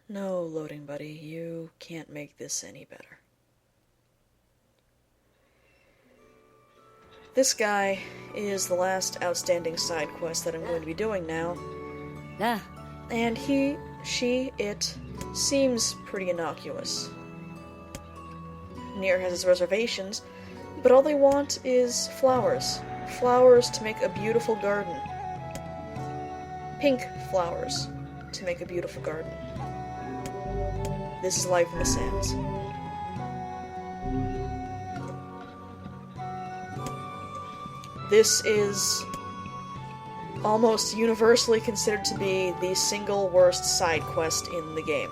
No, loading buddy, you can't make this any better. This guy is the last outstanding side quest that I'm going to be doing now. And he, she, it seems pretty innocuous. Nier has his reservations, but all they want is flowers. Flowers to make a beautiful garden. Pink flowers to make a beautiful garden. This is life in the sands. This is almost universally considered to be the single worst side quest in the game.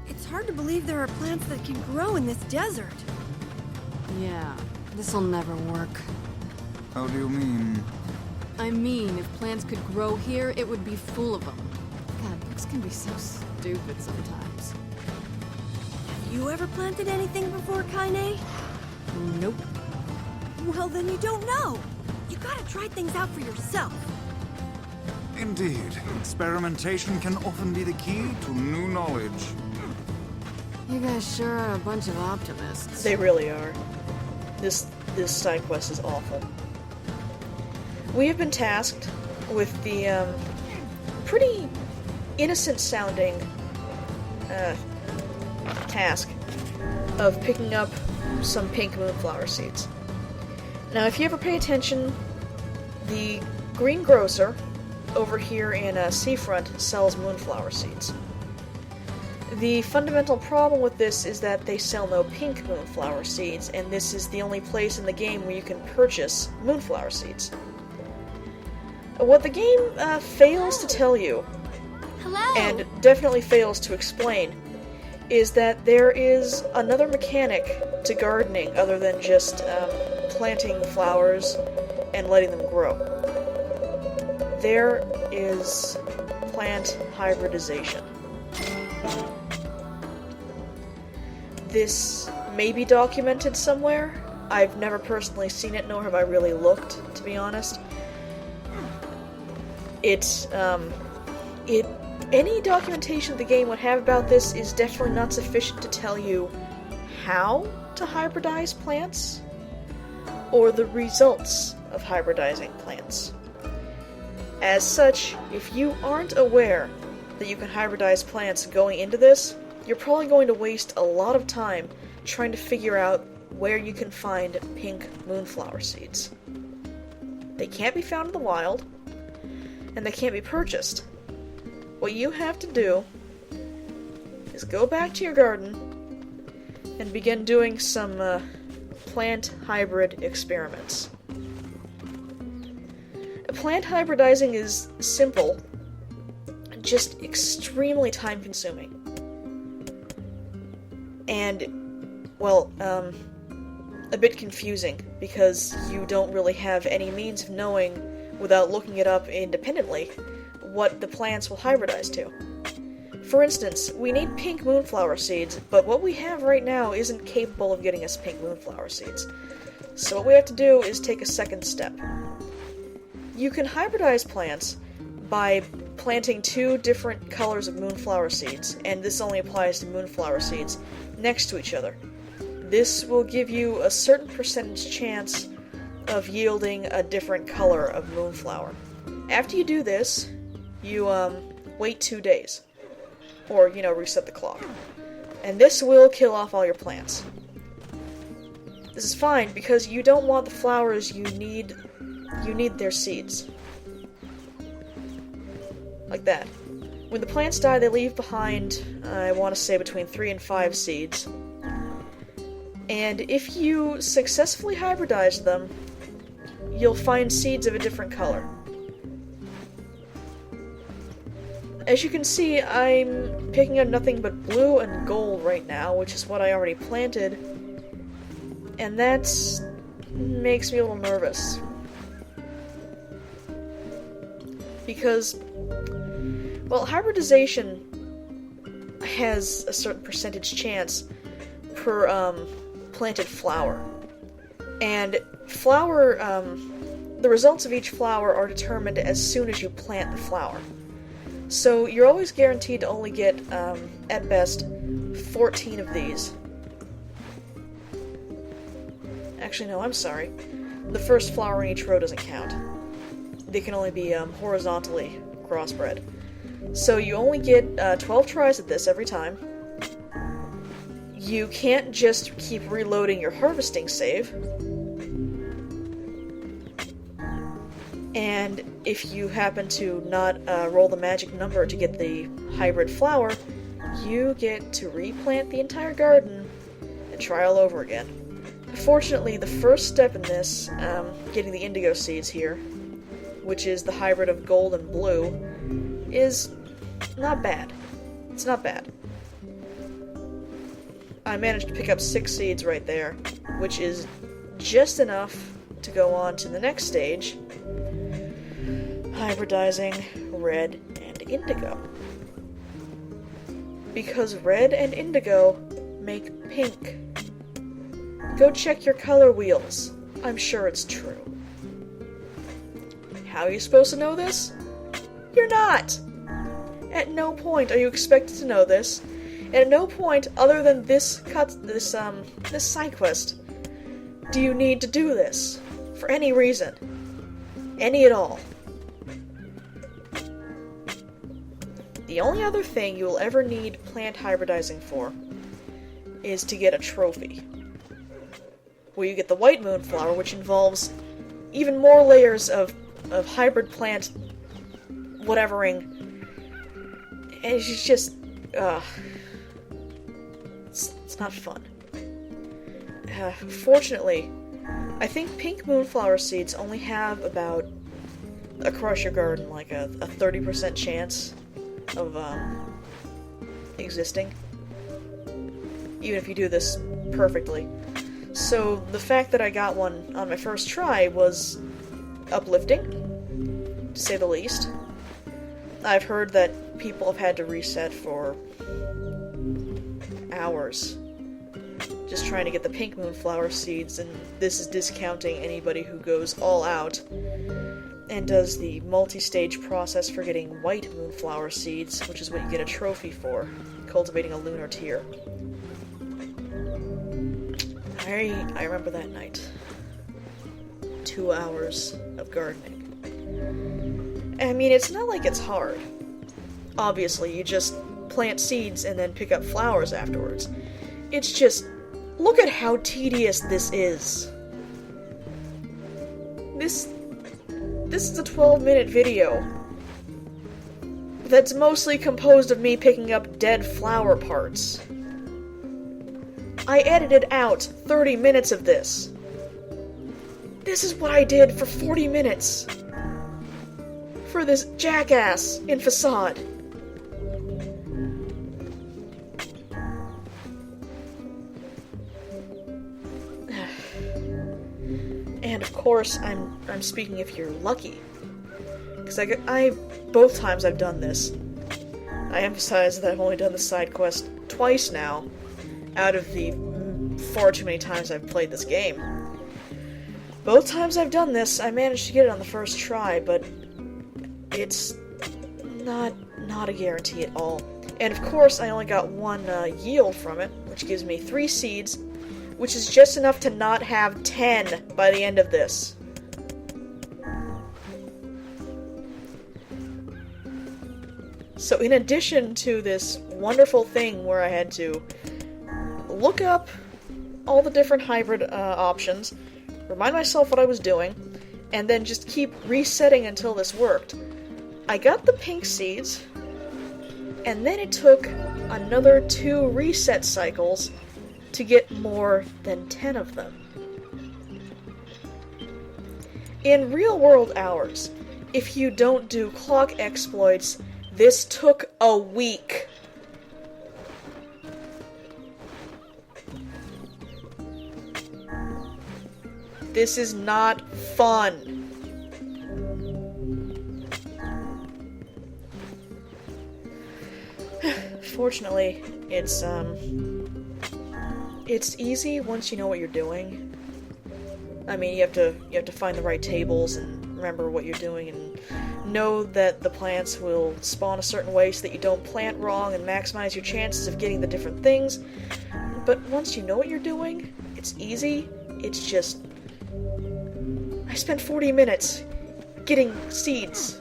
It's hard to believe there are plants that can grow in this desert. Yeah, this'll never work. How do you mean? I mean, if plants could grow here, it would be full of them. God, books can be so stupid sometimes. Have you ever planted anything before, Kaine? Nope. Well, then you don't know. You gotta try things out for yourself. Indeed, experimentation can often be the key to new knowledge. You guys sure are a bunch of optimists. They really are. This side quest is awful. We have been tasked with the pretty innocent-sounding task of picking up some pink moonflower seeds. Now, if you ever pay attention, the greengrocer over here in Seafront sells moonflower seeds. The fundamental problem with this is that they sell no pink moonflower seeds, and this is the only place in the game where you can purchase moonflower seeds. What the game fails to tell you, and definitely fails to explain, is that there is another mechanic to gardening other than just planting flowers and letting them grow. There is plant hybridization. This may be documented somewhere. I've never personally seen it, nor have I really looked, to be honest. Any documentation the game would have about this is definitely not sufficient to tell you how to hybridize plants, or the results of hybridizing plants. As such, if you aren't aware that you can hybridize plants going into this, you're probably going to waste a lot of time trying to figure out where you can find pink moonflower seeds. They can't be found in the wild, and they can't be purchased. What you have to do is go back to your garden and begin doing some plant hybrid experiments. Plant hybridizing is simple, just extremely time-consuming. And, well, a bit confusing, because you don't really have any means of knowing, without looking it up independently, what the plants will hybridize to. For instance, we need pink moonflower seeds, but what we have right now isn't capable of getting us pink moonflower seeds. So what we have to do is take a second step. You can hybridize plants by planting two different colors of moonflower seeds, and this only applies to moonflower seeds, next to each other. This will give you a certain percentage chance of yielding a different color of moonflower. After you do this, you wait 2 days. Or, reset the clock. And this will kill off all your plants. This is fine, because you don't want the flowers you need their seeds. Like that. When the plants die, they leave behind, I want to say, between 3 and 5 seeds. And if you successfully hybridize them, you'll find seeds of a different color. As you can see, I'm picking up nothing but blue and gold right now, which is what I already planted. And that makes me a little nervous. Because, well, hybridization has a certain percentage chance per planted flower. And flower, the results of each flower are determined as soon as you plant the flower. So you're always guaranteed to only get, at best, 14 of these. Actually, no, I'm sorry. The first flower in each row doesn't count. They can only be horizontally crossbred. So you only get 12 tries at this every time. You can't just keep reloading your harvesting save. And if you happen to not roll the magic number to get the hybrid flower, you get to replant the entire garden and try all over again. Fortunately, the first step in this, getting the Indigo seeds here, which is the hybrid of gold and blue, is not bad. It's not bad. I managed to pick up 6 seeds right there, which is just enough to go on to the next stage, hybridizing red and indigo. Because red and indigo make pink. Go check your color wheels. I'm sure it's true. How are you supposed to know this? You're not! At no point are you expected to know this, and at no point other than this side quest do you need to do this. For any reason. Any at all. The only other thing you will ever need plant hybridizing for is to get a trophy. Where you get the white moonflower, which involves even more layers of hybrid plant whatevering. And it's just, it's not fun. Fortunately, I think pink moonflower seeds only have about, across your garden, like a 30% chance of existing, even if you do this perfectly. So the fact that I got one on my first try was uplifting, to say the least. I've heard that people have had to reset for hours just trying to get the pink moonflower seeds, and this is discounting anybody who goes all out and does the multi-stage process for getting white moonflower seeds, which is what you get a trophy for, cultivating a lunar tier. I remember that night. 2 hours of gardening. I mean, it's not like it's hard. Obviously, you just plant seeds and then pick up flowers afterwards. It's just, look at how tedious this is. This is a 12-minute video that's mostly composed of me picking up dead flower parts. I edited out 30 minutes of this. This is what I did for 40 minutes. For this jackass in Facade. And of course, I'm speaking if you're lucky. Because I both times I've done this, I emphasize that I've only done the side quest twice now, out of the far too many times I've played this game. Both times I've done this, I managed to get it on the first try, but it's not a guarantee at all. And of course, I only got one yield from it, which gives me 3 seeds, which is just enough to not have 10 by the end of this. So in addition to this wonderful thing where I had to look up all the different hybrid options, remind myself what I was doing, and then just keep resetting until this worked, I got the pink seeds, and then it took another 2 reset cycles to get more than 10 of them. In real-world hours, if you don't do clock exploits, this took a week. This is not fun. Fortunately, it's It's easy once you know what you're doing. I mean, you have to find the right tables and remember what you're doing and know that the plants will spawn a certain way so that you don't plant wrong and maximize your chances of getting the different things. But once you know what you're doing, it's easy. It's just... I spent 40 minutes getting seeds.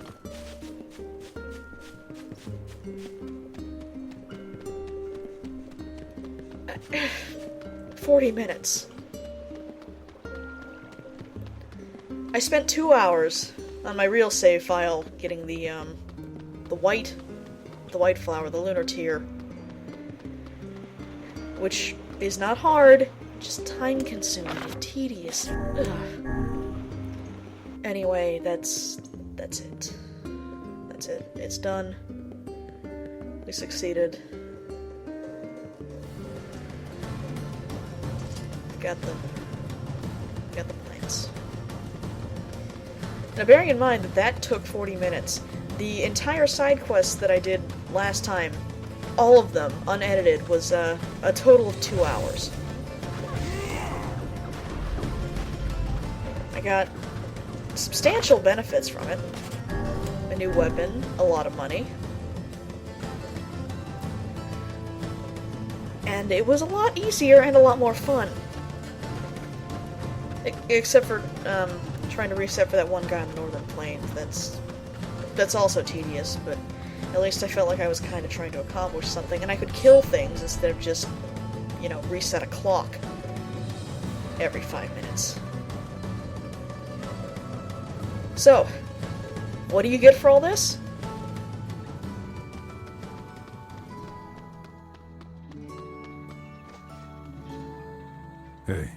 $40 I spent 2 hours on my real save file getting the white flower, the lunar tear, which is not hard, just time-consuming and tedious. Ugh. Anyway, that's it. That's it. It's done. We succeeded. Got the plants. Now, bearing in mind that that took 40 minutes, the entire side quest that I did last time, all of them, unedited, was a total of 2 hours. I got substantial benefits from it. A new weapon, a lot of money. And it was a lot easier and a lot more fun. Except for trying to reset for that one guy on the northern plains. That's also tedious, but at least I felt like I was kind of trying to accomplish something, and I could kill things instead of just, reset a clock every 5 minutes. So, what do you get for all this? Hey.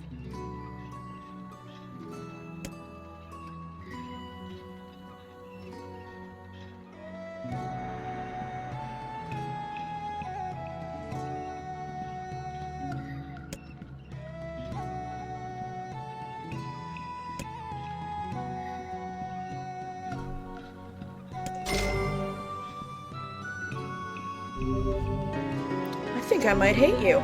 I think I might hate you.